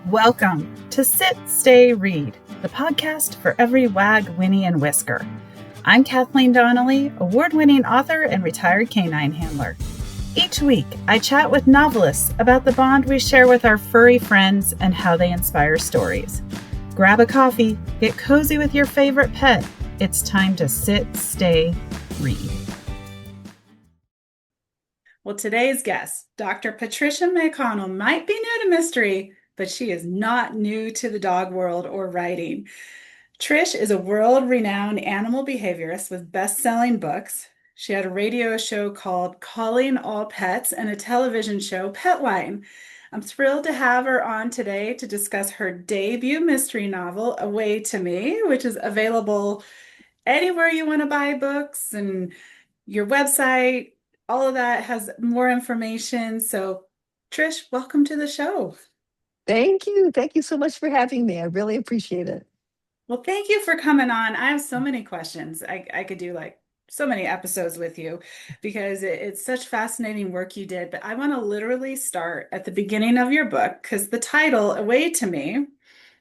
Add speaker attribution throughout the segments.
Speaker 1: Welcome to Sit, Stay, Read, the podcast for every wag, whinny, and whisker. I'm Kathleen Donnelly, award-winning author and retired canine handler. Each week, I chat with novelists about the bond we share with our furry friends and how they inspire stories. Grab a coffee, get cozy with your favorite pet. It's time to sit, stay, read. Well, today's guest, Dr. Patricia McConnell, might be new to mystery, but she is not new to the dog world or writing. Trish is a world-renowned animal behaviorist with best-selling books. She had a radio show called Calling All Pets and a television show, Petline. I'm thrilled to have her on today to discuss her debut mystery novel, Away to Me, which is available anywhere you want to buy books, and your website, all of that has more information. So, Trish, welcome to the show.
Speaker 2: Thank you. Thank you so much for having me. I really appreciate it.
Speaker 1: Well, thank you for coming on. I have so many questions. I could do like so many episodes with you because it's such fascinating work you did. But I want to literally start at the beginning of your book because the title, Away to Me,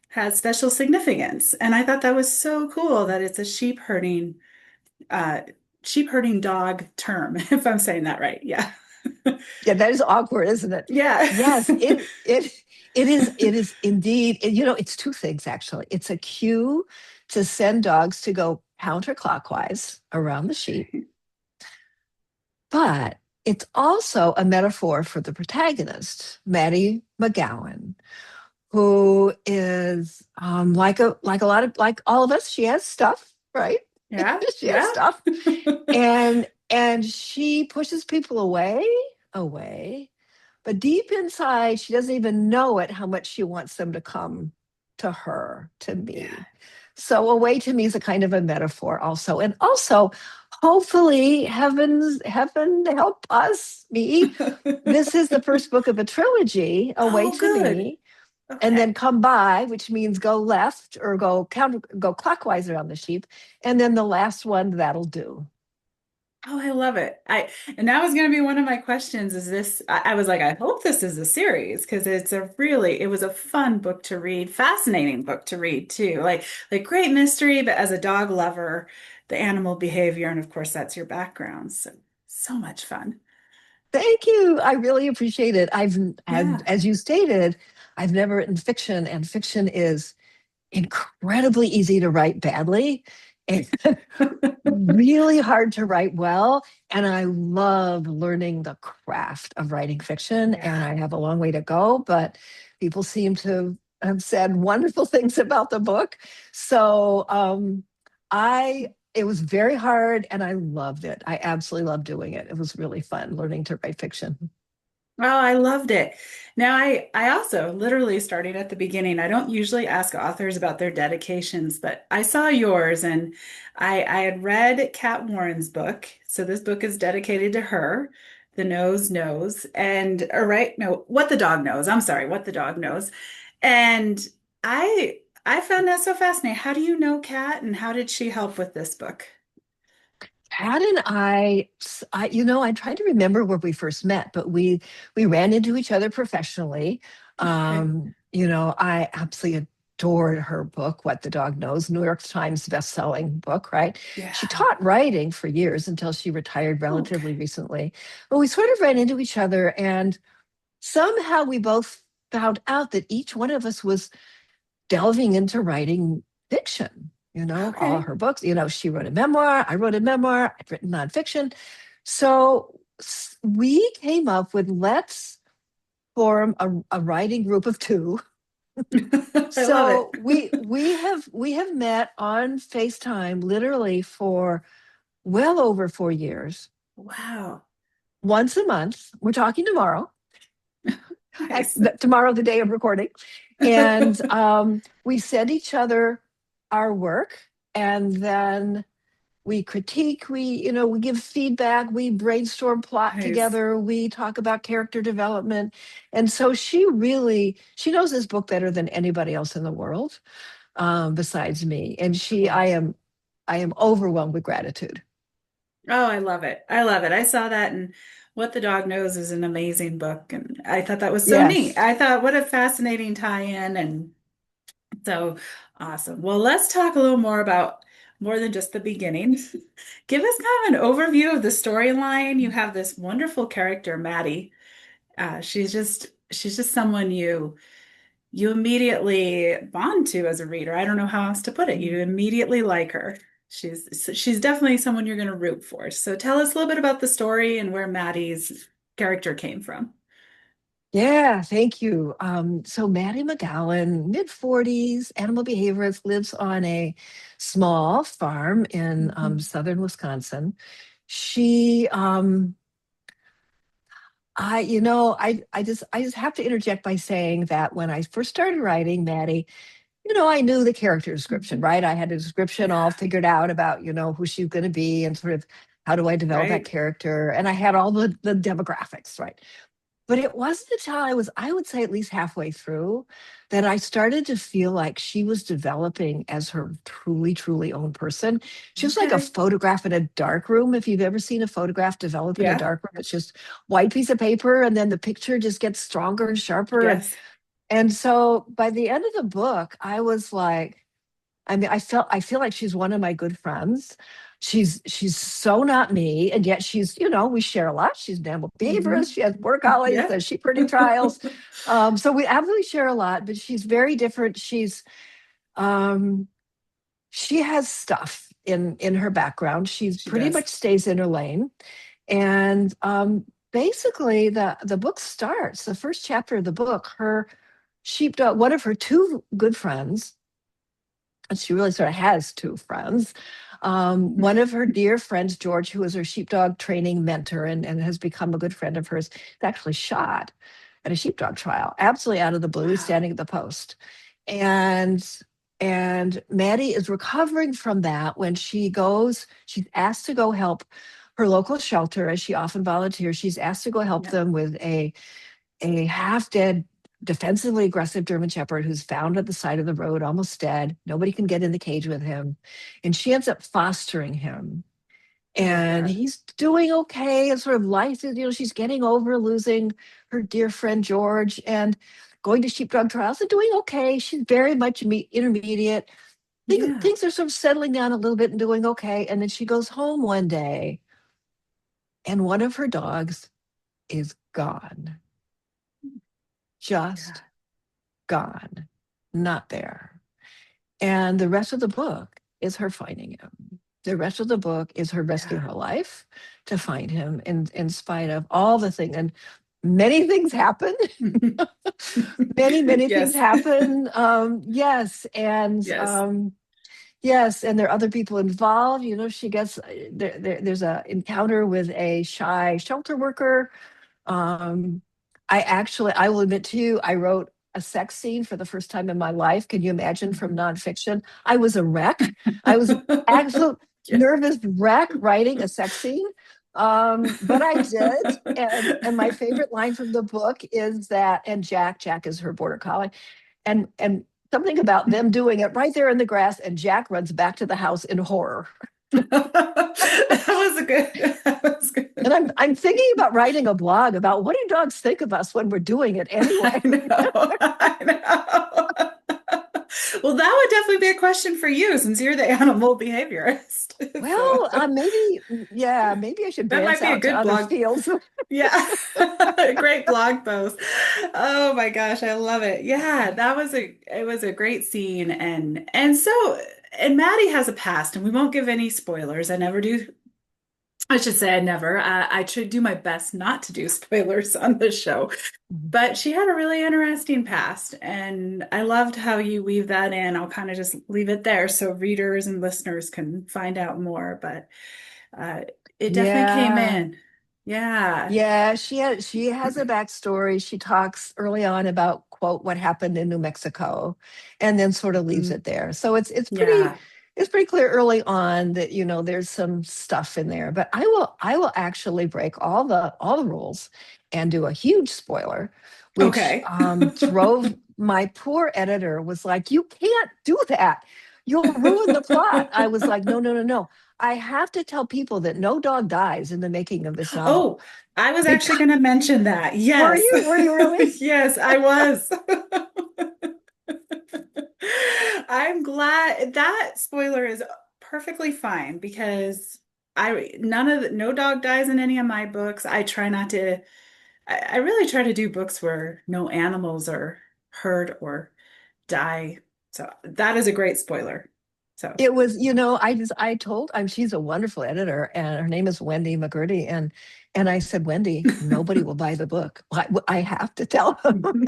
Speaker 1: has special significance. And I thought that was so cool that it's a sheep herding dog term, if I'm saying that right. Yeah.
Speaker 2: Yeah, that is awkward, isn't it?
Speaker 1: Yeah.
Speaker 2: Yes, it is indeed. It's two things actually. It's a cue to send dogs to go counterclockwise around the sheep, but it's also a metaphor for the protagonist, Maddie McGowan, who is like all of us. She has stuff, right?
Speaker 1: Yeah.
Speaker 2: She has stuff, and she pushes people away, but deep inside she doesn't even know it how much she wants them to come to her, to me.
Speaker 1: Yeah.
Speaker 2: So Away to Me is a kind of a metaphor also, and also hopefully heaven help us, me. This is the first book of a trilogy, Away to
Speaker 1: good.
Speaker 2: Me.
Speaker 1: Okay.
Speaker 2: And then come by, which means go left or go clockwise around the sheep. And then the last one, that'll do.
Speaker 1: Oh, I love it. And that was going to be one of my questions is this, I was like, I hope this is a series because it was a fun book to read, fascinating book to read too. Like great mystery, but as a dog lover, the animal behavior, and of course that's your background. So much fun.
Speaker 2: Thank you. I really appreciate it.
Speaker 1: Yeah.
Speaker 2: As you stated, I've never written fiction, and fiction is incredibly easy to write badly and really hard to write well. And I love learning the craft of writing fiction.
Speaker 1: Yeah.
Speaker 2: And I have a long way to go, but people seem to have said wonderful things about the book. So it was very hard and I loved it. I absolutely loved doing it. It was really fun learning to write fiction.
Speaker 1: Oh, I loved it. Now, I also literally started at the beginning. I don't usually ask authors about their dedications, but I saw yours and I had read Kat Warren's book. So this book is dedicated to her, The Nose Knows, and or right, no, What the Dog Knows. I'm sorry, What the Dog Knows. And I found that so fascinating. How do you know Kat and how did she help with this book?
Speaker 2: Pat and I tried to remember where we first met, but we ran into each other professionally.
Speaker 1: Okay.
Speaker 2: I absolutely adored her book, What the Dog Knows, New York Times best-selling book, right?
Speaker 1: Yeah.
Speaker 2: She taught writing for years until she retired relatively
Speaker 1: Okay.
Speaker 2: recently. But we sort of ran into each other, and somehow we both found out that each one of us was delving into writing fiction. All
Speaker 1: Okay.
Speaker 2: her books, she wrote a memoir, I wrote a memoir, I've written nonfiction. So we came up with let's form a writing group of two.
Speaker 1: I love
Speaker 2: So
Speaker 1: it.
Speaker 2: we have met on FaceTime literally for well over 4 years.
Speaker 1: Wow.
Speaker 2: Once a month. We're talking tomorrow.
Speaker 1: Nice.
Speaker 2: Tomorrow, the day of recording. And we send each other our work, and then we critique, we give feedback, we brainstorm plot
Speaker 1: Nice.
Speaker 2: together, we talk about character development. And so she knows this book better than anybody else in the world, besides me. And
Speaker 1: Cool.
Speaker 2: I am overwhelmed with gratitude.
Speaker 1: Oh, I love it. I love it. I saw that in What the Dog Knows is an amazing book, and I thought that was so neat.
Speaker 2: Yes.
Speaker 1: I thought what a fascinating tie-in and so awesome. Well, let's talk a little more about more than just the beginning. Give us kind of an overview of the storyline. You have this wonderful character, Maddie. She's just someone you immediately bond to as a reader. I don't know how else to put it. You immediately like her. She's definitely someone you're going to root for. So tell us a little bit about the story and where Maddie's character came from.
Speaker 2: Yeah, thank you. So Maddie McGowan, mid 40s, animal behaviorist, lives on a small farm in
Speaker 1: Mhm.
Speaker 2: southern Wisconsin. She, I just have to interject by saying that when I first started writing Maddie, I knew the character description,
Speaker 1: Mhm.
Speaker 2: right? I had a description all
Speaker 1: Yeah,
Speaker 2: figured out about, who she's going to be and sort of how do I develop that
Speaker 1: right.
Speaker 2: character, and I had all the demographics, right? But it wasn't until I would say at least halfway through, that I started to feel like she was developing as her truly, truly own person. She was like a
Speaker 1: Okay.
Speaker 2: photograph in a dark room. If you've ever seen a photograph develop in a
Speaker 1: Yeah.
Speaker 2: dark room, it's just white piece of paper, and then the picture just gets stronger and sharper. And
Speaker 1: Yes.
Speaker 2: and so by the end of the book, I was like, I mean, I feel like she's one of my good friends. She's so not me, and yet we share a lot. She's an animal behaviorist.
Speaker 1: Hmm.
Speaker 2: She has work collies,
Speaker 1: Yeah.
Speaker 2: the sheep herding trials. So we absolutely share a lot, but she's very different. Um, she has stuff in her background. She's
Speaker 1: She
Speaker 2: pretty
Speaker 1: does.
Speaker 2: much stays in her lane, and basically the book starts. The first chapter of the book, her sheepdog, one of her two good friends, and she really sort of has two friends. One of her dear friends, George, who was her sheepdog training mentor and has become a good friend of hers, is actually shot at a sheepdog trial, absolutely out of the blue. He's
Speaker 1: Wow.
Speaker 2: standing at the post. And and Maddie is recovering from that when she's asked to go help her local shelter, as she often volunteers. She's asked to go help
Speaker 1: Yeah.
Speaker 2: them with a half dead, defensively aggressive German Shepherd who's found at the side of the road, almost dead. Nobody can get in the cage with him. And she ends up fostering him.
Speaker 1: I love
Speaker 2: And
Speaker 1: that.
Speaker 2: he's doing okay. And sort of life is, she's getting over losing her dear friend George and going to sheepdog trials and doing okay. She's very much intermediate.
Speaker 1: Yeah.
Speaker 2: Things are sort of settling down a little bit and doing okay. And then she goes home one day and one of her dogs is gone,
Speaker 1: God.
Speaker 2: just gone, not there. And the rest of the book is her finding him. The rest of the book is her risking
Speaker 1: Yeah.
Speaker 2: her life to find him in spite of all the things. And many things happen. Many things
Speaker 1: Yes.
Speaker 2: happen. Yes.
Speaker 1: Yes.
Speaker 2: Yes, and there are other people involved. She gets there's a encounter with a shy shelter worker. um, I will admit to you, I wrote a sex scene for the first time in my life. Can you imagine, from
Speaker 1: Mhm.
Speaker 2: nonfiction? I was a wreck. I was absolute
Speaker 1: Yeah.
Speaker 2: nervous wreck writing a sex scene. But I did. And my favorite line from the book is that, and Jack is her border collie, and something about them doing it right there in the grass, and Jack runs back to the house in horror.
Speaker 1: That was a good. That was
Speaker 2: And
Speaker 1: good.
Speaker 2: I'm thinking about writing a blog about what do dogs think of us when we're doing it
Speaker 1: I
Speaker 2: anyway.
Speaker 1: know. I know. Well, that would definitely be a question for you since you're the animal behaviorist. So
Speaker 2: Well, maybe I should
Speaker 1: that
Speaker 2: branch
Speaker 1: might be a
Speaker 2: out to
Speaker 1: good
Speaker 2: other
Speaker 1: blog.
Speaker 2: fields.
Speaker 1: Yeah. Great blog post. Oh my gosh, I love it. Yeah, it was a great scene and Maddie has a past and we won't give any spoilers. I never do. I should say I never. I should do my best not to do spoilers on this show. But she had a really interesting past, and I loved how you weave that in. I'll kind of just leave it there so readers and listeners can find out more. But uh, it definitely came
Speaker 2: Yeah.
Speaker 1: in. Yeah.
Speaker 2: Yeah, she has a backstory. She talks early on about, quote, what happened in New Mexico, and then sort of leaves
Speaker 1: Mm,
Speaker 2: it there. So
Speaker 1: yeah.
Speaker 2: it's pretty clear early on that there's some stuff in there. But I will actually break all the rules and do a huge spoiler, which
Speaker 1: Okay.
Speaker 2: drove my poor editor, was like, you can't do that. You'll ruin the plot. I was like, no, no, no, no. I have to tell people that no dog dies in the making of this novel.
Speaker 1: Oh, I was actually
Speaker 2: Because
Speaker 1: going to mention that.
Speaker 2: were
Speaker 1: Yes.
Speaker 2: you? Were you really?
Speaker 1: Yes, I was. I'm glad that spoiler is perfectly fine because no dog dies in any of my books. I try not to, I really try to do books where no animals are hurt or die. So that is a great spoiler. So,
Speaker 2: It was, I told, she's a wonderful editor, and her name is Wendy McGurty, and I said, Wendy, nobody will buy the book. I have to tell them.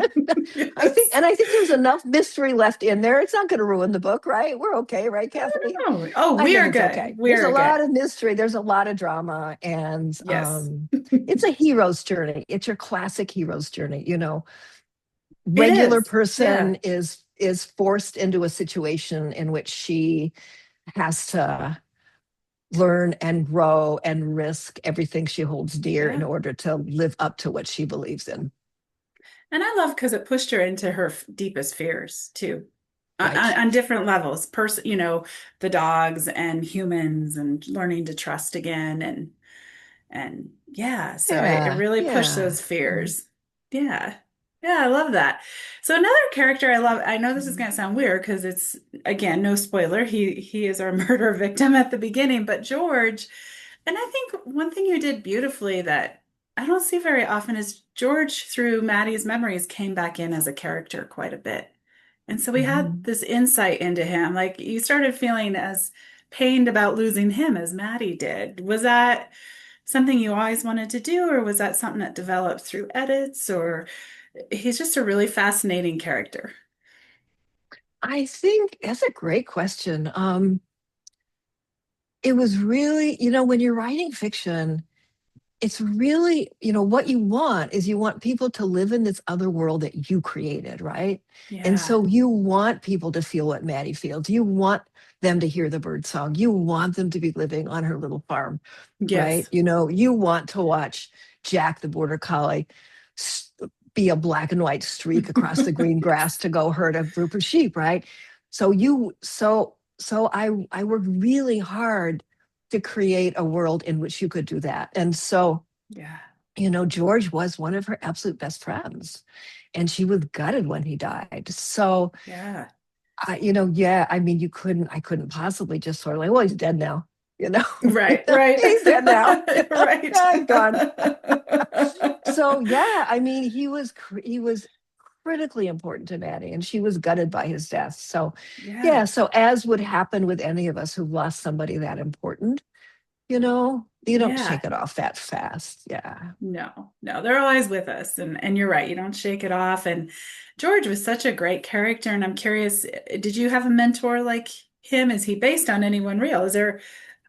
Speaker 1: yes.
Speaker 2: I think there's enough mystery left in there. It's not going to ruin the book, right? We're okay, right, Kathleen?
Speaker 1: Oh, oh,
Speaker 2: I
Speaker 1: we
Speaker 2: think
Speaker 1: are
Speaker 2: it's
Speaker 1: good.
Speaker 2: okay.
Speaker 1: We
Speaker 2: There's a
Speaker 1: are good.
Speaker 2: lot of mystery. There's a lot of drama, and
Speaker 1: Yes.
Speaker 2: it's a hero's journey. It's your classic hero's journey.
Speaker 1: It
Speaker 2: Regular
Speaker 1: is. Yeah.
Speaker 2: person is forced into a situation in which she has to learn and grow and risk everything she holds dear in
Speaker 1: Yeah.
Speaker 2: order to live up to what she believes in.
Speaker 1: And I love because it pushed her into her deepest fears too,
Speaker 2: Right.
Speaker 1: on different levels. The dogs and humans and learning to trust again and yeah, so it
Speaker 2: Yeah.
Speaker 1: really pushed
Speaker 2: Yeah.
Speaker 1: those fears. Yeah. Yeah, I love that. So another character I love, I know this is going to sound weird because it's again no spoiler. He is our murder victim at the beginning, but George, and I think one thing you did beautifully that I don't see very often is George through Maddie's memories came back in as a character quite a bit. And so we had
Speaker 2: Mhm.
Speaker 1: this insight into him. Like you started feeling as pained about losing him as Maddie did. Was that something you always wanted to do, or was that something that developed through edits? Or he's just a really fascinating character.
Speaker 2: I think that's a great question. It was really, when you're writing fiction, it's really, what you want is you want people to live in this other world that you created, right? And
Speaker 1: Yeah.
Speaker 2: so you want people to feel what Maddie feels. You want them to hear the bird song. You want them to be living on her little farm, right?
Speaker 1: Yes.
Speaker 2: You want to watch Jack the border collie s- be a black and white streak across the green grass to go herd a group of sheep, right? So I worked really hard to create a world in which you could do that. And so,
Speaker 1: Yeah.
Speaker 2: George was one of her absolute best friends, and she was gutted when he died. So,
Speaker 1: Yeah.
Speaker 2: yeah, I mean, I couldn't possibly just sort of like, well, he's dead now, you know,
Speaker 1: Right, right.
Speaker 2: he's dead now.
Speaker 1: Right.
Speaker 2: Yeah, he's gone. So, yeah, I mean, he was critically important to Maddie, and she was gutted by his death. So, yeah,
Speaker 1: Yeah.
Speaker 2: so as would happen with any of us who lost somebody that important, you don't
Speaker 1: Yeah.
Speaker 2: shake it off that fast. Yeah.
Speaker 1: No, no, they're always with us. And you're right, you don't shake it off. And George was such a great character. And I'm curious, did you have a mentor like him? Is he based on anyone real? Is there,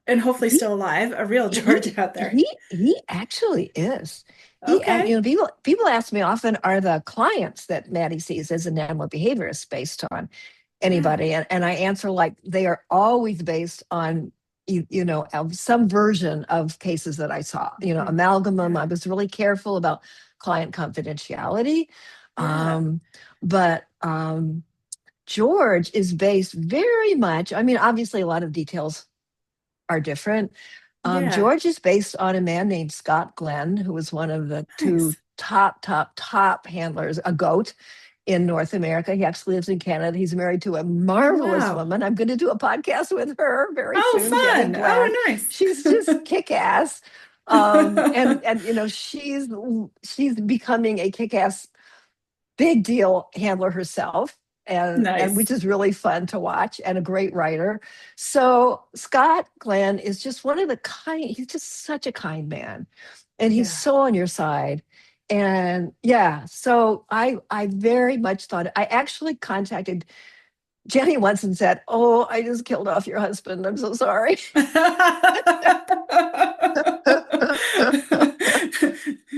Speaker 1: and hopefully
Speaker 2: He
Speaker 1: still alive, a real George
Speaker 2: he
Speaker 1: out there?
Speaker 2: he actually is.
Speaker 1: Okay.
Speaker 2: People ask me often, are the clients that Maddie sees as an animal behaviorist based on
Speaker 1: Yeah.
Speaker 2: anybody? And I answer like they are always based on of some version of cases that I saw.
Speaker 1: Mhm.
Speaker 2: Amalgamum. I
Speaker 1: Yeah.
Speaker 2: was really careful about client confidentiality.
Speaker 1: Yeah.
Speaker 2: Um, but George is based very much, I mean, obviously a lot of details are different.
Speaker 1: Yeah.
Speaker 2: George is based on a man named Scott Glenn, who was one of the two
Speaker 1: Nice.
Speaker 2: top handlers, a goat in North America. He actually lives in Canada. He's married to a marvelous
Speaker 1: Wow.
Speaker 2: woman. I'm going to do a podcast with her very
Speaker 1: Oh,
Speaker 2: soon, Jenny
Speaker 1: fun.
Speaker 2: Black.
Speaker 1: Oh, nice.
Speaker 2: She's just kick ass. And she's becoming a kick ass big deal handler herself, and
Speaker 1: Nice.
Speaker 2: which is really fun to watch, and a great writer. So Scott Glenn is just one of the kind, he's just such a kind man, and he's
Speaker 1: Yeah.
Speaker 2: so on your side. And yeah, so I very much thought, I actually contacted Jenny once and said, oh, I just killed off your husband, I'm so sorry.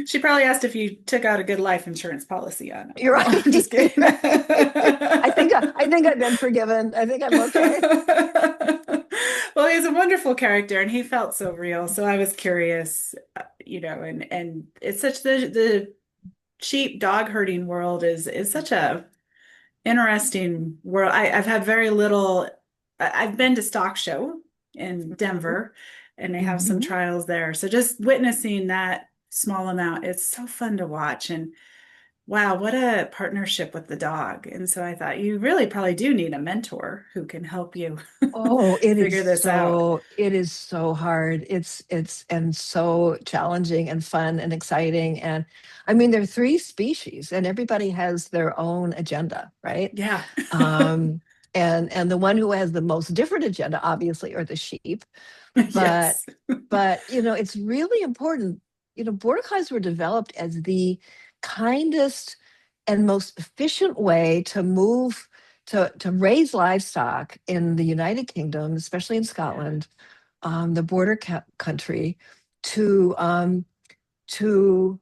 Speaker 1: She probably asked if you took out a good life insurance policy on him.
Speaker 2: You're
Speaker 1: No,
Speaker 2: right.
Speaker 1: I'm just kidding.
Speaker 2: I think I've been forgiven. I think I'm okay.
Speaker 1: Well, he's a wonderful character and he felt so real. So I was curious, and it's such the sheep dog herding world is such a interesting world. I've had very little, I've been to stock show in
Speaker 2: Mhm.
Speaker 1: Denver, and they have some
Speaker 2: Mhm.
Speaker 1: trials there. So just witnessing that small amount, it's so fun to watch. And wow, what a partnership with the dog. And so I thought you really probably do need a mentor who can help you
Speaker 2: Oh,
Speaker 1: figure this out.
Speaker 2: it is so hard. It's and so challenging and fun and exciting. And I mean, there are three species and everybody has their own agenda, right?
Speaker 1: Yeah.
Speaker 2: Um, and the one who has the most different agenda, obviously, are the sheep. But
Speaker 1: Yes.
Speaker 2: it's really important. Border collies were developed as the kindest and most efficient way to move to raise livestock in the United Kingdom, especially in
Speaker 1: Yeah.
Speaker 2: Scotland, the border country, to to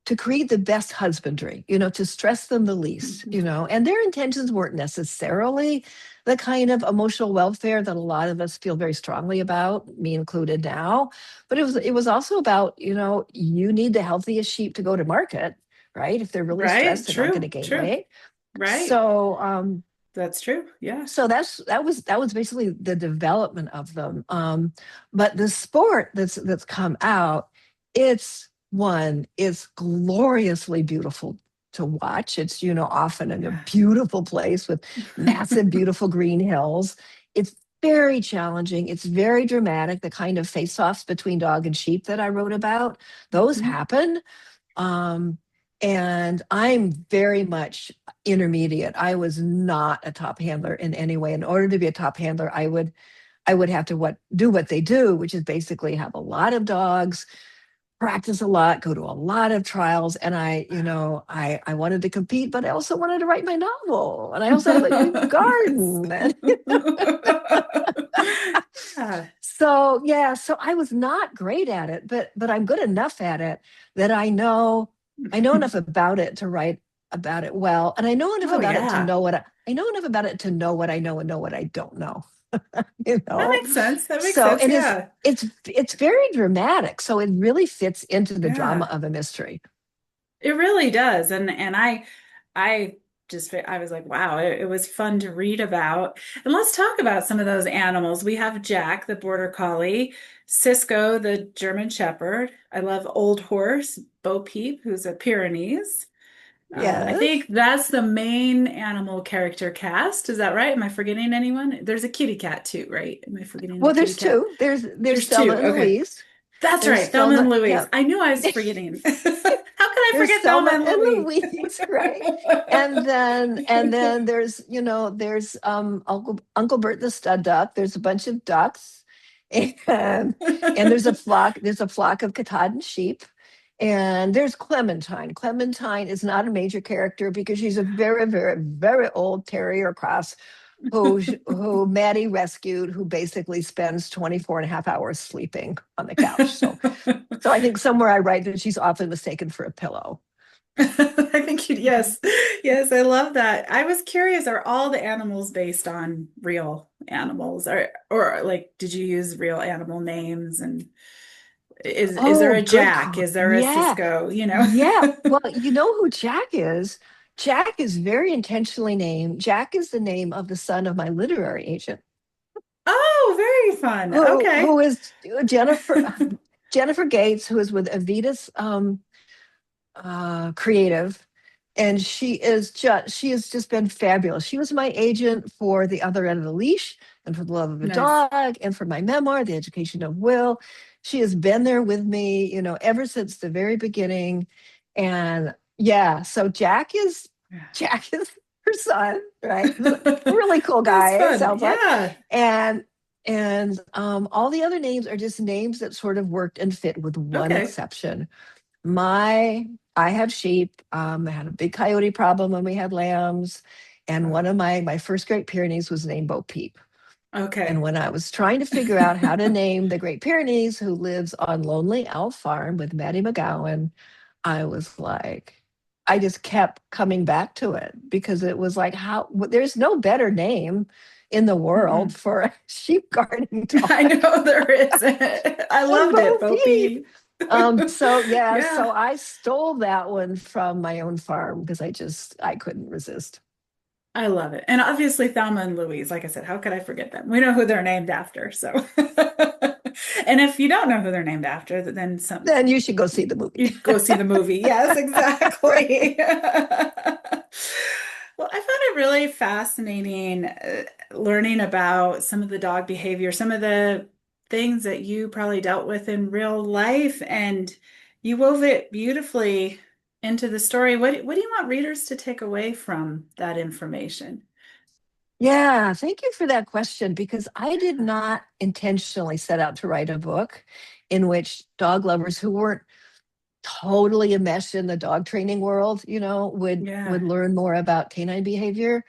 Speaker 2: to create the best husbandry, to stress them the least,
Speaker 1: Mhm.
Speaker 2: and their intentions weren't necessarily the kind of emotional welfare that a lot of us feel very strongly about, me included now. But it was also about, you need the healthiest sheep to go to market, right? If they're really
Speaker 1: Right.
Speaker 2: stressed, they're not going to
Speaker 1: True.
Speaker 2: gain
Speaker 1: True.
Speaker 2: weight.
Speaker 1: Right.
Speaker 2: So
Speaker 1: That's true. Yeah.
Speaker 2: so that was basically the development of them. But the sport that's come out, it's gloriously beautiful to watch. It's often in a
Speaker 1: Yeah.
Speaker 2: beautiful place with massive, beautiful green hills. It's very challenging. It's very dramatic. The kind of face-offs between dog and sheep that I wrote about, those
Speaker 1: Mhm.
Speaker 2: happen. Um, and I'm very much intermediate. I was not a top handler in any way. In order to be a top handler, I would have to do what they do, which is basically have a lot of dogs, practice a lot, go to a lot of trials. And I wanted to compete, but I also wanted to write my novel. And I also have a
Speaker 1: Yes.
Speaker 2: garden. And
Speaker 1: Yeah.
Speaker 2: so yeah, so I was not great at it, but I'm good enough at it that I know enough about it to write about it well, and I know enough
Speaker 1: Oh,
Speaker 2: about it to
Speaker 1: yeah.
Speaker 2: know I know enough about it to know what I know and know what I don't know. you
Speaker 1: That
Speaker 2: know.
Speaker 1: makes sense. That makes
Speaker 2: So
Speaker 1: sense.
Speaker 2: and
Speaker 1: Yeah.
Speaker 2: it's very dramatic, so it really fits into the drama
Speaker 1: Yeah.
Speaker 2: of a mystery.
Speaker 1: It really does. And I just I was like, wow, it was fun to read about. And let's talk about some of those animals. We have Jack, the border collie, Cisco, the German shepherd. I love Old Horse, Bo Peep, who's a Pyrenees. I
Speaker 2: Yes.
Speaker 1: think that's the main animal character cast. Is that right? Am I forgetting anyone? There's a kitty cat too, right? Am I forgetting the
Speaker 2: Well,
Speaker 1: kitty
Speaker 2: there's
Speaker 1: cat?
Speaker 2: two. There's
Speaker 1: There's
Speaker 2: Thelma
Speaker 1: two.
Speaker 2: and
Speaker 1: Okay.
Speaker 2: Louise.
Speaker 1: That's
Speaker 2: There's
Speaker 1: right. Thelma and
Speaker 2: Thelma.
Speaker 1: Louise.
Speaker 2: Yeah.
Speaker 1: I knew I was forgetting. How could I
Speaker 2: There's
Speaker 1: forget Thelma
Speaker 2: Selma
Speaker 1: and
Speaker 2: and
Speaker 1: Louise?
Speaker 2: Louise, right? And then there's Uncle Bert the stud duck. There's a bunch of ducks, and there's a flock of Katahdin sheep. And there's Clementine. Clementine is not a major character because she's a very, very, very old terrier cross who Maddie rescued, who basically spends 24 and a half hours sleeping on the couch. So I think somewhere I write that she's often mistaken for a pillow.
Speaker 1: I think yes. Yes, I love that. I was curious, are all the animals based on real animals? Or like did you use real animal names and is there
Speaker 2: Oh,
Speaker 1: a
Speaker 2: good
Speaker 1: Jack?
Speaker 2: call.
Speaker 1: Is there a
Speaker 2: Yeah.
Speaker 1: Cisco, you know?
Speaker 2: Yeah. Well, you know who Jack is? Jack is very intentionally named. Jack is the name of the son of my literary agent,
Speaker 1: Oh, very fun.
Speaker 2: who
Speaker 1: Okay.
Speaker 2: is Jennifer Gates, who is with Avitas Creative. And she has just been fabulous. She was my agent for The Other End of the Leash and for The Love of a
Speaker 1: Nice.
Speaker 2: Dog and for my memoir, The Education of Will. She has been there with me, ever since the very beginning. And yeah, so Jack is her son, right? He's a really cool
Speaker 1: That's
Speaker 2: guy, it
Speaker 1: fun.
Speaker 2: sounds like.
Speaker 1: Yeah.
Speaker 2: And all the other names are just names that sort of worked and fit with one
Speaker 1: Okay.
Speaker 2: exception. My I have sheep. I had a big coyote problem when we had lambs, and one
Speaker 1: Oh,
Speaker 2: of my first Great Pyrenees was named Bo Peep. And
Speaker 1: okay.
Speaker 2: when I was trying to figure out how to name the Great Pyrenees, who lives on Lonely Owl Farm with Maddie McGowan, I was like, I just kept coming back to it because it was like, there's no better name in the world
Speaker 1: Mm-mm.
Speaker 2: for a sheep guarding
Speaker 1: I
Speaker 2: dog
Speaker 1: know there is. I
Speaker 2: than
Speaker 1: loved it,
Speaker 2: Bo
Speaker 1: Bo
Speaker 2: Peep.
Speaker 1: Peep.
Speaker 2: So yeah,
Speaker 1: Yeah.
Speaker 2: so I stole that one from my own farm because I couldn't resist.
Speaker 1: I love it. And obviously Thelma and Louise, like I said, how could I forget them? We know who they're named after. So, and if you don't know who they're named after, then
Speaker 2: Then you should go see the movie.
Speaker 1: you go see the movie. Yes,
Speaker 2: Right.
Speaker 1: exactly. Well, I found it really fascinating learning about some of the dog behavior, some of the things that you probably dealt with in real life, and you wove it beautifully into the story. What do you want readers to take away from that information?
Speaker 2: Yeah, thank you for that question because I did not intentionally set out to write a book in which dog lovers who weren't totally enmeshed in the dog training world, would
Speaker 1: Yeah,
Speaker 2: learn more about canine behavior.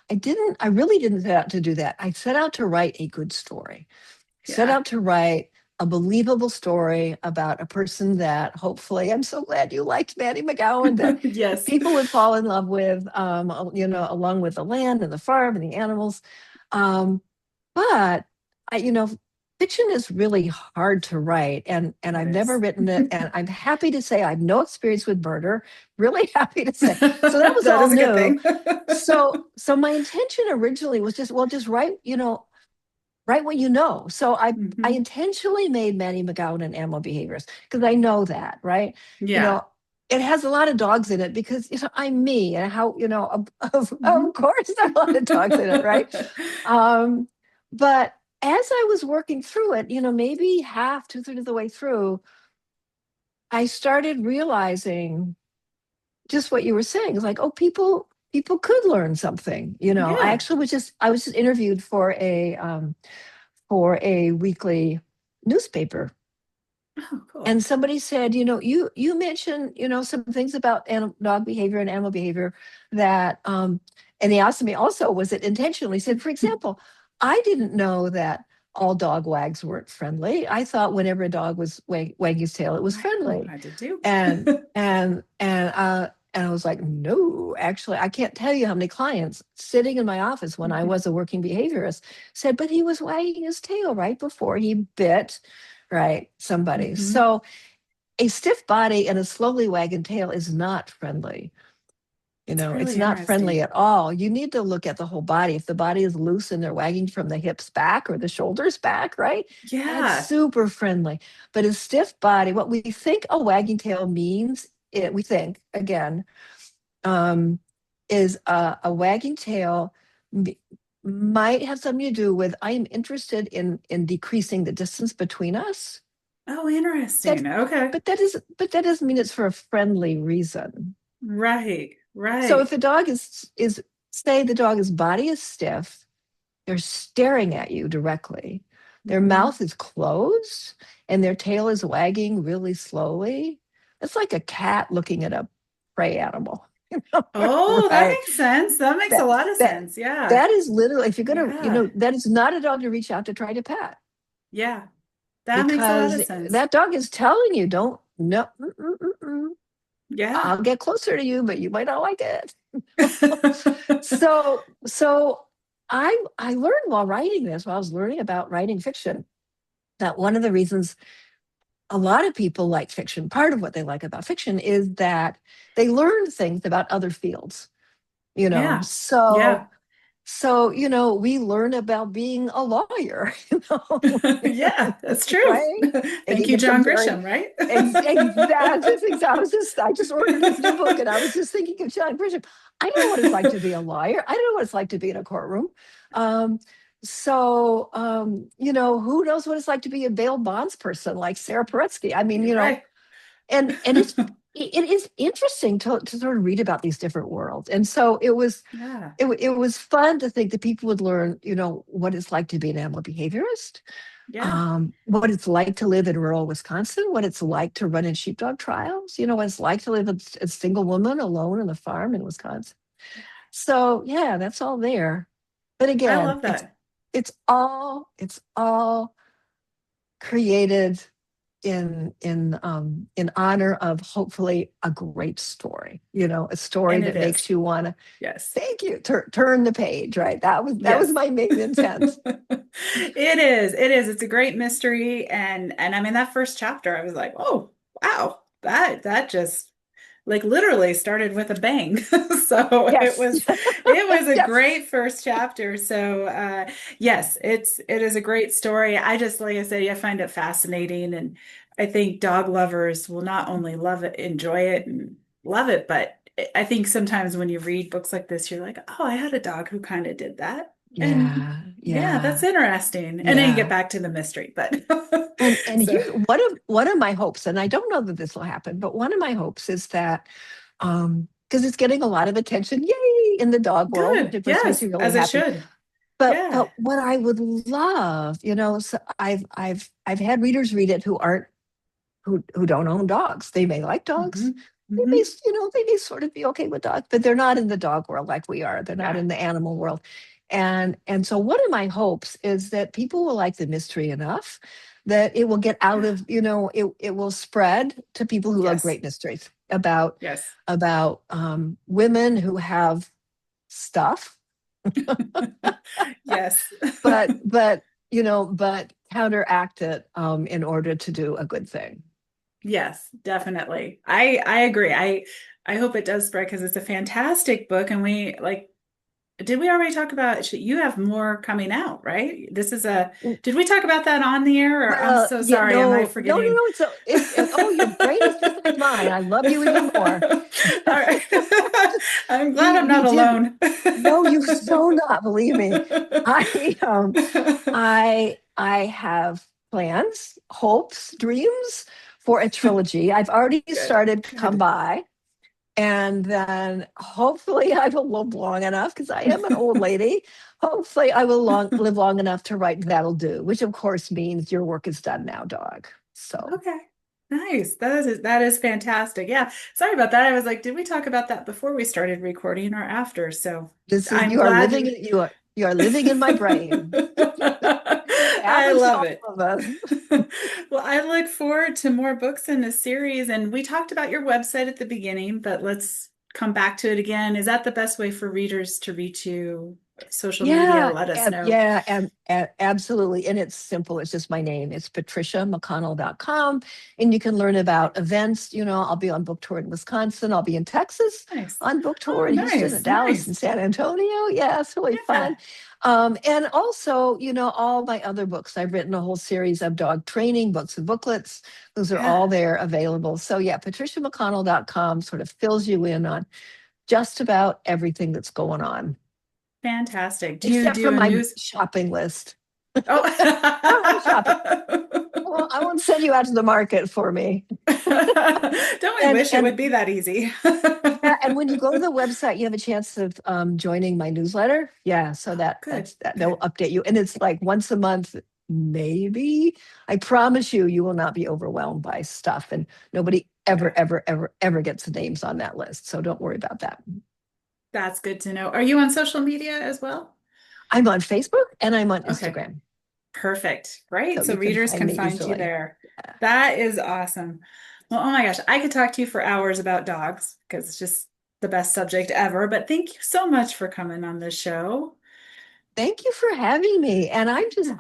Speaker 2: I really didn't set out to do that. I set out to write a good story. Set
Speaker 1: yeah.
Speaker 2: out to write a believable story about a person that hopefully, I'm so glad you liked Maddie McGowan, that
Speaker 1: Yes.
Speaker 2: people would fall in love with, along with the land and the farm and the animals. Um, but I, fiction is really hard to write, and
Speaker 1: It
Speaker 2: I've never
Speaker 1: is.
Speaker 2: written it. And I'm happy to say I have no experience with murder. Really happy to say. So that was
Speaker 1: That
Speaker 2: all
Speaker 1: is a good
Speaker 2: new.
Speaker 1: thing.
Speaker 2: So my intention originally was just write, write what you know. So I
Speaker 1: Hmm.
Speaker 2: intentionally made Maddie McGowan an animal behaviorist because I know that, right? You
Speaker 1: Yeah.
Speaker 2: know, it has a lot of dogs in it because I'm me and how, of
Speaker 1: Mhm.
Speaker 2: course there are a lot of dogs in it, right? Um, but as I was working through it, maybe half, two-thirds of the way through, I started realizing just what you were saying. It's like, oh, people could learn something.
Speaker 1: Yeah.
Speaker 2: I was just interviewed for a weekly newspaper.
Speaker 1: Oh, cool.
Speaker 2: And somebody said, you mentioned, some things about dog behavior and animal behavior that, and he asked me also, was it intentional? He said, for example, I didn't know that all dog wags weren't friendly. I thought whenever a dog was wagging his tail, it was
Speaker 1: I know.
Speaker 2: friendly.
Speaker 1: I did too.
Speaker 2: And I was like, no, actually, I can't tell you how many clients sitting in my office when I was a working behaviorist said, but he was wagging his tail right before he bit, right, somebody.
Speaker 1: Hmm.
Speaker 2: So a stiff body and a slowly wagging tail is not friendly.
Speaker 1: It's
Speaker 2: It's
Speaker 1: really
Speaker 2: not friendly
Speaker 1: interesting.
Speaker 2: at all. You need to look at the whole body. If the body is loose and they're wagging from the hips back or the shoulders back, right? That's
Speaker 1: Yeah.
Speaker 2: super friendly. But a stiff body, what we think a wagging tail means, we think, again, um, is a wagging tail might have something to do with I am interested in decreasing the distance between us.
Speaker 1: Oh,
Speaker 2: That,
Speaker 1: interesting. Okay.
Speaker 2: but that doesn't mean it's for a friendly reason.
Speaker 1: Right.
Speaker 2: So if
Speaker 1: Right.
Speaker 2: the dog is say the dog's body is stiff, they're staring at you directly. Their
Speaker 1: Hmm.
Speaker 2: mouth is closed and their tail is wagging really slowly. It's like a cat looking at a prey animal.
Speaker 1: Oh, that
Speaker 2: Right?
Speaker 1: makes sense. That makes a
Speaker 2: That
Speaker 1: lot of
Speaker 2: that
Speaker 1: sense. Yeah.
Speaker 2: that is literally if you're gonna,
Speaker 1: Yeah.
Speaker 2: that is not a dog to reach out to try to pet
Speaker 1: Yeah. That makes a lot
Speaker 2: because
Speaker 1: of sense.
Speaker 2: that dog is telling you, don't no, mm, mm, mm, mm.
Speaker 1: Yeah.
Speaker 2: I'll get closer to you, but you might not like it. So I learned while writing this, while I was learning about writing fiction, that one of the reasons a lot of people like fiction, part of what they like about fiction is that they learn things about other fields, you know.
Speaker 1: Yeah.
Speaker 2: So
Speaker 1: Yeah.
Speaker 2: we learn about being a lawyer,
Speaker 1: Yeah, that's true.
Speaker 2: right?
Speaker 1: Thank
Speaker 2: Making
Speaker 1: you,
Speaker 2: a
Speaker 1: John
Speaker 2: very
Speaker 1: Grisham, right?
Speaker 2: exactly. I just ordered his new book, and I was just thinking of John Grisham. I don't know what it's like to be a lawyer. I don't know what it's like to be in a courtroom. Um, who knows what it's like to be a bail bonds person like Sarah Paretsky? I mean,
Speaker 1: You're right.
Speaker 2: and it is interesting to sort of read about these different worlds. And so
Speaker 1: Yeah.
Speaker 2: it was fun to think that people would learn, what it's like to be an animal behaviorist,
Speaker 1: Yeah.
Speaker 2: what it's like to live in rural Wisconsin, what it's like to run in sheepdog trials, what it's like to live as a single woman alone on a farm in Wisconsin. So yeah, that's all there. But
Speaker 1: I
Speaker 2: again,
Speaker 1: love that.
Speaker 2: it's all created in honor of hopefully a great story, a story
Speaker 1: And it
Speaker 2: that
Speaker 1: is.
Speaker 2: makes you want to
Speaker 1: Yes.
Speaker 2: thank you, turn the page, right? That was
Speaker 1: Yes.
Speaker 2: my main intent.
Speaker 1: It is. It is. It's a great mystery. And I mean that first chapter, I was like, oh, wow. That just like literally started with a bang. So
Speaker 2: Yes.
Speaker 1: it was a
Speaker 2: Yes.
Speaker 1: great first chapter. So yes, it is a great story. I just, like I said, I find it fascinating, and I think dog lovers will not only love it, enjoy it, and love it, but I think sometimes when you read books like this, you're like, oh, I had a dog who kind of did that. And
Speaker 2: Yeah.
Speaker 1: yeah, that's
Speaker 2: Yeah.
Speaker 1: interesting. And then you get
Speaker 2: Yeah.
Speaker 1: back to the mystery, but
Speaker 2: And
Speaker 1: so
Speaker 2: here's one of my hopes, and I don't know that this will happen, but one of my hopes is that because it's getting a lot of attention, yay, in the dog world, which
Speaker 1: good.
Speaker 2: of course makes
Speaker 1: Yes,
Speaker 2: me really
Speaker 1: as it
Speaker 2: happy.
Speaker 1: should.
Speaker 2: But
Speaker 1: Yeah.
Speaker 2: but what I would love, so I've had readers read it who don't own dogs. They may like dogs.
Speaker 1: Hmm. Hmm.
Speaker 2: They may sort of be okay with dogs, but they're not in the dog world like we are. They're not
Speaker 1: Yeah.
Speaker 2: in the animal world. And so one of my hopes is that people will like the mystery enough that it will get out
Speaker 1: Yeah.
Speaker 2: of, it will spread to people who love
Speaker 1: Yes.
Speaker 2: great mysteries about
Speaker 1: Yes.
Speaker 2: women who have stuff,
Speaker 1: Yes.
Speaker 2: but counteract it in order to do a good thing.
Speaker 1: Yes, definitely. I agree. I hope it does spread because it's a fantastic book, and we like, did we already talk about you have more coming out, right? This is a did we talk about that on the air, or I'm
Speaker 2: Well,
Speaker 1: so
Speaker 2: yeah,
Speaker 1: sorry, am I
Speaker 2: no, no, no,
Speaker 1: forgetting?
Speaker 2: no. Oh, your brain is just like mine. I love you even more.
Speaker 1: All right. I'm glad I'm
Speaker 2: You
Speaker 1: not
Speaker 2: did.
Speaker 1: alone.
Speaker 2: No, you so not. Believe me, I I have plans, hopes, dreams for a trilogy. I've already
Speaker 1: Good,
Speaker 2: started Come
Speaker 1: good.
Speaker 2: By, and then hopefully I will live long enough because I am an old lady. Hopefully I will live long enough to write That'll Do, which of course means your work is done now, dog. So
Speaker 1: Okay. Nice. That is fantastic. Yeah. Sorry about that. I was like, did we talk about that before we started recording or after? So
Speaker 2: this is
Speaker 1: I'm
Speaker 2: you are
Speaker 1: glad
Speaker 2: living
Speaker 1: you
Speaker 2: you are living in my brain. It
Speaker 1: I
Speaker 2: happens to
Speaker 1: love
Speaker 2: all
Speaker 1: it.
Speaker 2: of us.
Speaker 1: Well, I look forward to more books in the series. And we talked about your website at the beginning, but let's come back to it again. Is that the best way for readers to reach you? Social media,
Speaker 2: Yeah,
Speaker 1: let us know.
Speaker 2: absolutely. And it's simple. It's just my name. It's patriciamcconnell.com. And you can learn about events. I'll be on book tour in Wisconsin. I'll be in Texas
Speaker 1: Nice.
Speaker 2: on book tour
Speaker 1: Oh,
Speaker 2: in Houston and
Speaker 1: nice,
Speaker 2: Dallas
Speaker 1: nice.
Speaker 2: and San Antonio. Yeah, it's really
Speaker 1: Yeah.
Speaker 2: fun. And also, all my other books. I've written a whole series of dog training books and booklets. Those are
Speaker 1: Yeah.
Speaker 2: all there available. So yeah, patriciamcconnell.com sort of fills you in on just about everything that's going on
Speaker 1: Fantastic. Do you
Speaker 2: except for
Speaker 1: do a
Speaker 2: my
Speaker 1: news?
Speaker 2: shopping list.
Speaker 1: Oh.
Speaker 2: I don't have shopping. Well, I won't send you out to the market for me.
Speaker 1: Don't we
Speaker 2: And
Speaker 1: wish it
Speaker 2: and
Speaker 1: would be that easy?
Speaker 2: yeah, and when you go to the website, you have a chance of joining my newsletter. Yeah, so
Speaker 1: Oh, good,
Speaker 2: they'll
Speaker 1: good.
Speaker 2: update you, and it's like once a month, maybe. I promise you, you will not be overwhelmed by stuff, and nobody ever,
Speaker 1: Okay.
Speaker 2: ever, ever, ever gets the names on that list. So don't worry about that.
Speaker 1: That's good to know. Are you on social media as well?
Speaker 2: I'm on Facebook and I'm on
Speaker 1: Okay.
Speaker 2: Instagram,
Speaker 1: Perfect. Right.
Speaker 2: so
Speaker 1: So
Speaker 2: you can
Speaker 1: readers
Speaker 2: find
Speaker 1: can
Speaker 2: me
Speaker 1: find you
Speaker 2: easily.
Speaker 1: there. That is awesome. Well, oh my gosh, I could talk to you for hours about dogs because it's just the best subject ever. But thank you so much for coming on the show.
Speaker 2: Thank you for having me. And
Speaker 1: Yeah.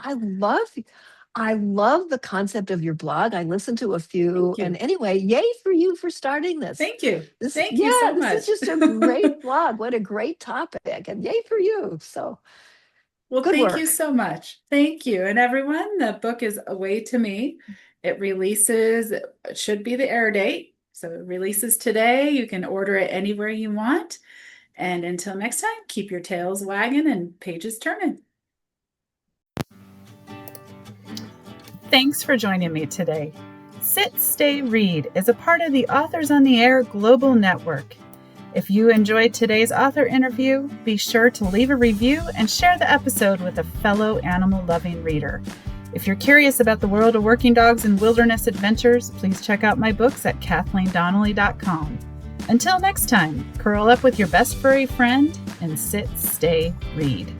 Speaker 2: I love the concept of your blog. I listened to a few,
Speaker 1: Thank
Speaker 2: and
Speaker 1: you.
Speaker 2: anyway, yay for you for starting this.
Speaker 1: Thank you. Thank you
Speaker 2: Yeah,
Speaker 1: so
Speaker 2: this is
Speaker 1: much.
Speaker 2: just a great blog. What a great topic. And yay for you. So
Speaker 1: Well,
Speaker 2: good
Speaker 1: thank you
Speaker 2: work.
Speaker 1: so much. Thank you. And everyone, the book is Away to Me. It releases, it should be the air date. So it releases today. You can order it anywhere you want. And until next time, keep your tails wagging and pages turning. Thanks for joining me today. Sit, Stay, Read is a part of the Authors on the Air Global Network. If you enjoyed today's author interview, be sure to leave a review and share the episode with a fellow animal-loving reader. If you're curious about the world of working dogs and wilderness adventures, please check out my books at KathleenDonnelly.com. Until next time, curl up with your best furry friend and sit, stay, read.